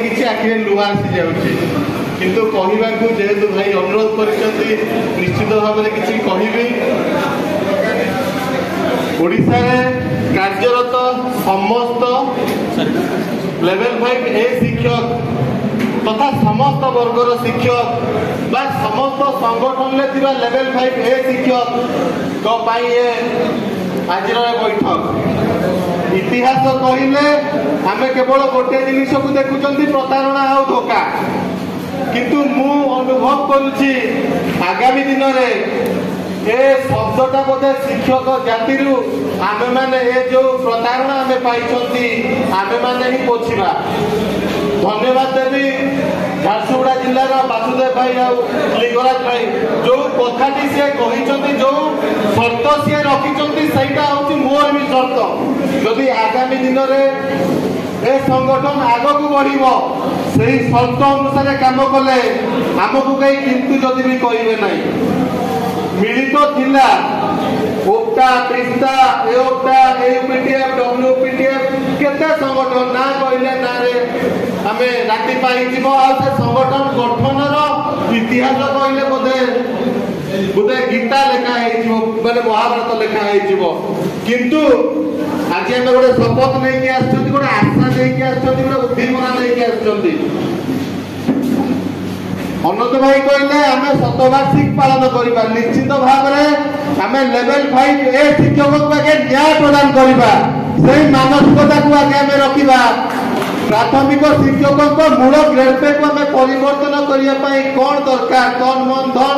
किसी आखिरे लुह आसी जाऊँगी किंतु कहवा जेहेतु भाई अनुरोध कर निश्चित भाव में किसी कहि ओडिशा रे कार्यरत समस्त लेवल 5 ए शिक्षक तथा समस्त वर्गर शिक्षक बा समस्त संगठन में थिबा लेवल 5 ए शिक्षक आज बैठक इतिहास कहले आम केवल गोटे जिनिस को देखुं प्रतारणा आ धोखा किंतु मु अनुभव करुच्ची आगामी दिन में ए शब्दटा बोधे शिक्षक जाति आमे माने ए जो प्रतारणा आमे पाई आमे माने ही पोछिबा। धन्यवाद देवी झारसुगुड़ा जिलार वासुदेव भाई लिंगराज भाई जो कथाटी सी कही जो शर्त सी रखी सहीटा हूँ मोर भी शर्त जदि आगामी दिन में ए संगठन आग को बढ़ से शर्त अनुसार काम कले आमको कहीं किंतु जदि भी कहे ना मिलित जिला ओप्टा त्रिस्ता एओप्टा एयूपीटीएफ डब्ल्यूपीटीएफ केते संगठन ना कहले ना रे आमे राति पाई जीव आ से संगठन गठनर इतिहास कहले बोधे बोधे गीता लेखा है माने महाभारत लेखा है किंतु आज आम गोटे शपथ नहीं गोटे आशा नहीं गोटे उद्दीपना नहीं अनुज भाई कहले आम शतवार्षिक पालन करवा निश्चित भाव में आम लेवल 5 ए शिक्षक आगे न्याय प्रदान करवा से मानसिकता को आगे आम रखा प्राथमिक शिक्षकों मूल ग्रेड पे को आम परिवर्तन करने कौन दरकार कौन मन धन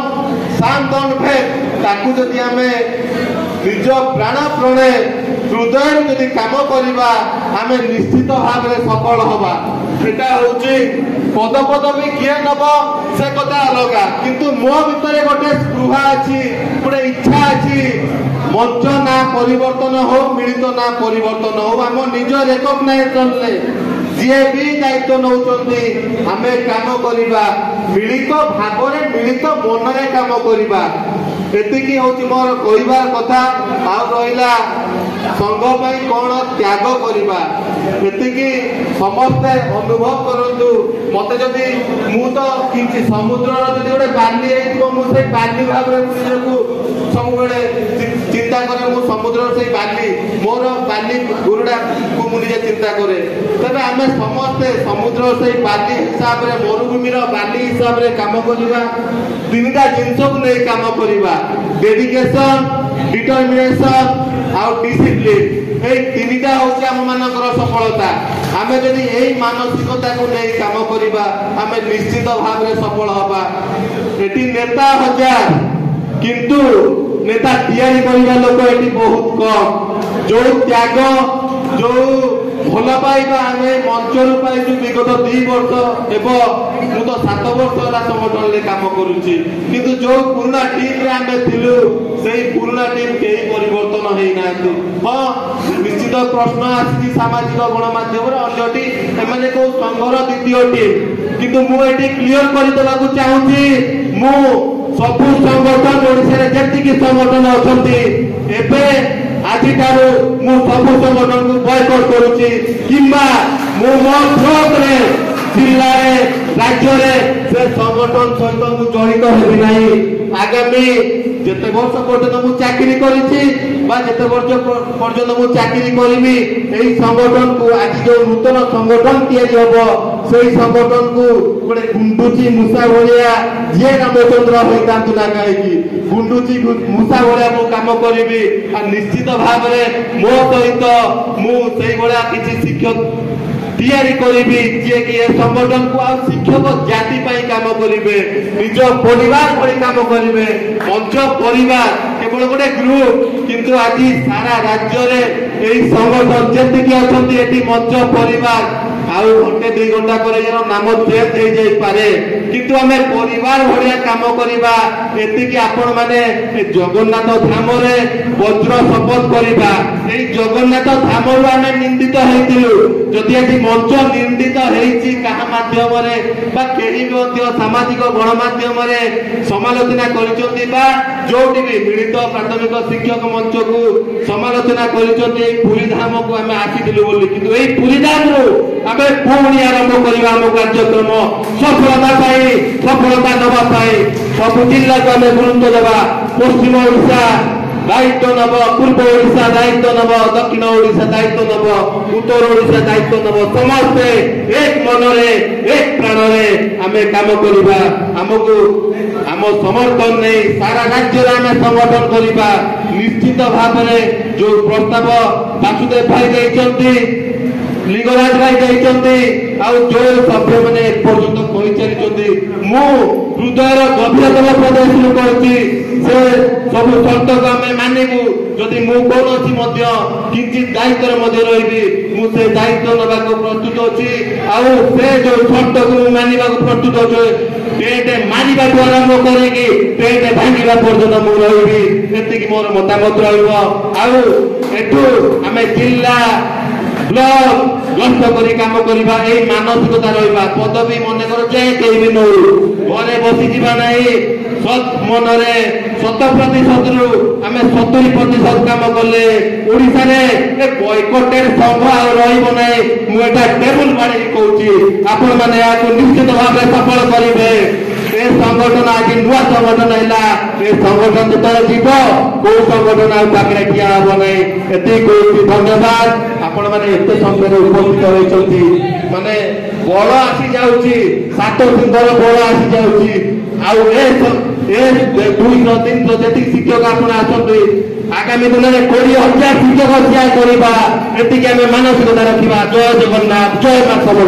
सान दन भेद ताकू जदि आम निज प्राण प्रणय हृदय जदि काम करवा आम निश्चित भाव में सफल हवा सेटा होची पद पदवी किए नब से कथा अलगा किंतु मो भितर गोटे स्पृहा अच्छी गोटे इच्छा अच्छी मंच ना परिवर्तन हो मिलित ना परिवर्तन हो आम निज रेकग्नाइजेशन ले जी भी दायित्व नौकरी आम काम करवा मिलित भाव मिलित मन में काम करवा एतिकी होची मोर कहबार कथा आ रहिला संघ पाई कौन त्याग करवा एतिकी समस्ते अनुभव करंतु मते जदि मु तो किछि समुद्र जदि गोटे बाली आइतो मु से बाली भाव रे निजको सब बेले चिंता करे मु समुद्र से बाली मोर बाली गुरुडा को मु निजे चिंता करे तबे आमे समस्ते समुद्र से बाली हिसाब रे मरुभूमि रो बाली हिसाब रे काम करवा तीनटा जिंस को नहीं काम करवा डेडिकेशन डिटरमिनेशन आउ डिसिप्लिन ए तीनटा होची हम मानकर सफलता आमे जदि एई मानसिकता को नहीं काम करवा आमे निश्चित भाव में सफल हवा एटी नेता हजार किंतु नेता तैयारी करवा लोक एटी बहुत कम जो त्याग जो भल पाइबा आम मंचर पाई विगत 2 वर्ष एवं मु तो 7 वर्ष है संगठन में कम करुच्ची किंतु जो पुराना टीम रे आम थिलु से पुराना टीम कई परिवर्तन होना हाँ निश्चित प्रश्न आसी सामाजिक गणमाध्यम अंजटी एमाने को संघर द्वितीय टीम किंतु मुझे क्लीयर करदेवा चाहूँगी मु सबु संगठन ओडिशा रे जेतिकी संगठन अछंती एबे आजि तारो मु सबु संगठन को बॉयकॉट करूची किंबा मु मो ब्लॉक रे जिल्ला रे राज्य रे से संगठन सहित मु जड़ित हेबि नाही आगामी जेते वर्ष पर्यंत मु चाकरी करिछि बा जेते वर्ष पर्यंत मु चाकरी करिवि एई संगठन को आज जो नूतन संगठन तैयारी हबो सेई संगठन को गोटे गुंडुची मूसा भलिया जे रामचंद्र होइतांतु ना काहेकि गुंडुची मूसा भलिया मु काम करिवि आ निश्चित भाव में मो सहित मु सेई भलिया किछि शिक्षक तैयारी करी जे कि संगठन को आ शिक्षक जाति पाई काम करेंगे निज परिवार भली काम करेंगे मंच परिवार केवल गोटे ग्रुप किंतु आज सारा राज्य रे एई संगठन जेतिकी अछंती एटी मंच परिवार आउ घंटे 2 घंटा पर नाम चेंज हो जाई पारे किंतु आमे परिवार भलिया काम करबा एतिकी आपण माने जगन्नाथ धाम रे वज्र शपथ करबा एई जगन्नाथ धाम रो आमे निंदित हेतिलु जदि आज मंच निंदित हेछि कहा गणमाध्यम सामाजिक गणमाध्यम समालोचना जोटी भी मिलित प्राथमिक शिक्षक मंच को समालोचना पुरीधाम को आम आसीलु बोली कि पुरीधाम आम पुणी आरंभ करवा आम कार्यक्रम सफलता नवाई सब जिला को आम गुरुत्व देवा पश्चिम ओडिशा दायित्व नब पूर्व ओडिशा दायित्व नब दक्षिण ओडिशा दायित्व नब उत्तर ओडिशा दायित्व नब समस्ते एक मनरे एक प्राणरे आमे काम करिबा हमको आम समर्थन नहीं सारा राज्य आम संगठन करवा निश्चित भाव में जो प्रस्ताव वासुदेव भाई देइचंती लिंगराज भाई देइचंती आ जो सभ्य मैंने पर्यटन कही चली मु हृदय गभीरतम प्रदेश कहती से सब शर्त को आम मानबू जदि मुझे किंचित दायित्व रही मुझे दायित्व नवा प्रस्तुत अच्छी आउ से जो शर्त को मानवा प्रस्तुत अच्छे पेट मारिबा आरंभ करेगी पेट भांगा पर्यटन मुझे रही मोर मतामत रु आम जिला ब्लॉक गस्त करी काम करवा यही मानसिकता रहा पदवी मन कर जाए कहीं भी नौ घरे बसी जा सत मनरे 100% रु आम 70% काम कले ओडिशा रे बॉयकटेड संघ रही मुझे टेबुल बाड़ी कहूँ आपण मैंने निश्चित भाव सफल करेंगे संगठन आज नुआ संगठन है संगठन जो जीव कौ संगठन आगे ठिया हम नहीं ये धन्यवाद आपण मैंने एत संख्या उपस्थित होती माने बल आसी जाऊँगी 7 सिंहर बल आसी जाऊँगी दिन जी शिक्षक आप आसते आगामी दिन में 20,000 शिक्षक ठिया करवा ये मानसिकता रखा जय जगन्नाथ जय मां सब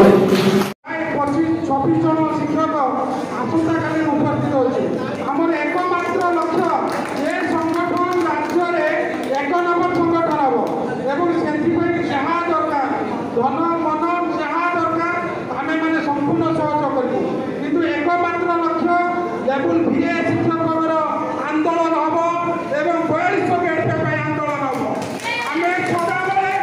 आंदोलन हम एवं 42 आंदोलन हम आम सदाबले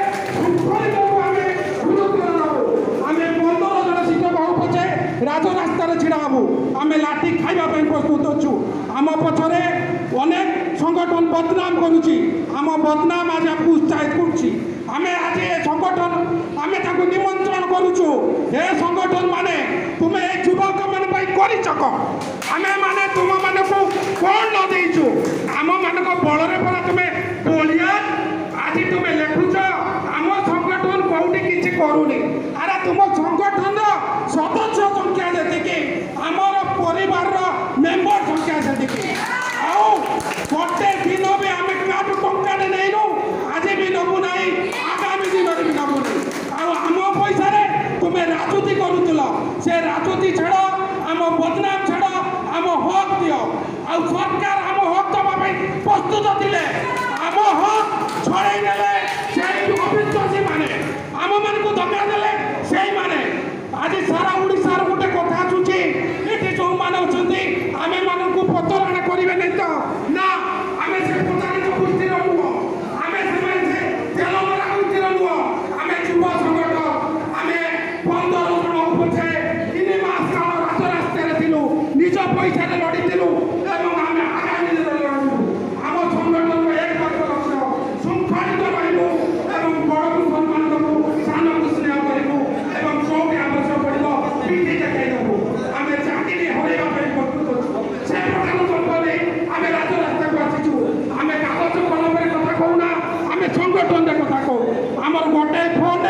राजरास्तार छिड़ा हबू आम लाठी खाइबा प्रस्तुत अच्छु आम पछरे अनेक संगठन बदनाम करुच्ची आम बदनाम आज आपको उत्साहित करुच्ची आम आज ये संगठन आम निमंत्रण करुचु हे संगठन माने तुम्हें युवक मान चक आम माने तुम मान को कौन न देचु आम मान बल तुम्हें बोलिया आज तुम्हें लिखुच आम संगठन कौटी किसी करूनी अरे तुम संगठन सदस्य संख्या जी आमर परिवार मेम्बर संख्या जी गोटे दिन भी आम क्या टंका नहीं आज भी नबू ना आगामी दिन भी नबू ना आम पैसा तुम्हें राजनीति करुल से राजनीति छाड़ आम बदनाम छाड़ आम हक दियो आ सरकार आम हक दवाई प्रस्तुत थे आम हक छड़े ने अविश्वासी माने आम मान को धक्का देले से माने आज सारा ओडिशार गोटे कथा आसूची ये जो मैंने अच्छा आम मान को प्रतारणा करेंगे नहीं तो ना आम से प्रतारित गोष्ठी नुह आम से तेलंगाना गोष्ठी नुह आम युवा संगठन आम 15 जन पछे 3 मास काल राजरास्तार थिलु निज पैसा लड़ीलु एवं आम आगामी दिन लड़ू आम संगठन एकमात्र लक्ष्य शृंखलित रही एवं बड़ को सम्मान देवु सान को स्नेह करूँ एवं जो आवश्यक पड़ो पिठी देखाई देवु आम चाकरी हरवा प्रस्तुत अच्छु से प्रकार संकल्प आम राजरास्ता को आसीचु आम कागज कलम कथा कहूना आम संगठन कथा कहू आमर गोटे फोन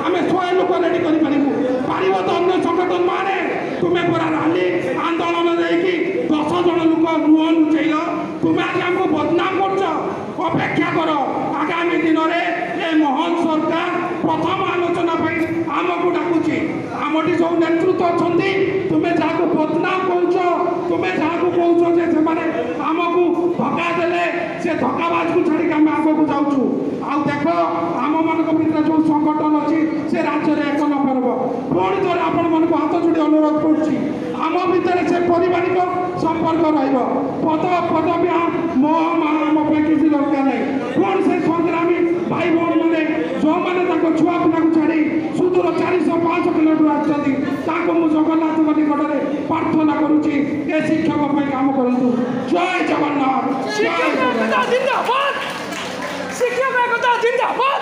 आम 100 लोक रेडी कर तो अन्य संगठन माने तुम्हें पूरा रैली आंदोलन देखी 10 जन लोक मुह लुचेल तुम्हें आज हमको बदनाम कर अपेक्षा कर आगामी दिन में ये महान सरकार प्रथम आलोचना आमको डाकुची आमटी सब नेतृत्व अच्छा तुम्हें जहाँ बदनाम कर तुम्हें जहाँ कहे आमको धक्का देले से धक्काबाज को छाड़ी आम आगे जाऊँ आउ देख आम मान भर जो संगठन अच्छी से राज्य में 1 नंबर पुणी थोड़े आपण मन को हाथ जोड़ी अनुरोध करुच्ची आम भितर से पारिवारिक संपर्क रद पदवी मोह आम किसी दरकार नहीं पुणी से संग्रामी भाई भौणी मैंने जो मैंने छुआ पिला छाड़ी सुदूर 400-500 किलोमीटर आसती ତାଙ୍କୁ ମୁଁ ଜଗନ୍ନାଥଙ୍କ ନିକଟରେ ପ୍ରାର୍ଥନା କରୁଛି ଏ ଶିକ୍ଷକ ପାଇଁ କାମ କରନ୍ତୁ। ଜୟ ଜଗନ୍ନାଥ। ଶିକ୍ଷକ ଏକତା ଜିନ୍ଦାବାଦ। ଶିକ୍ଷକ ଏକତା ଜିନ୍ଦାବାଦ।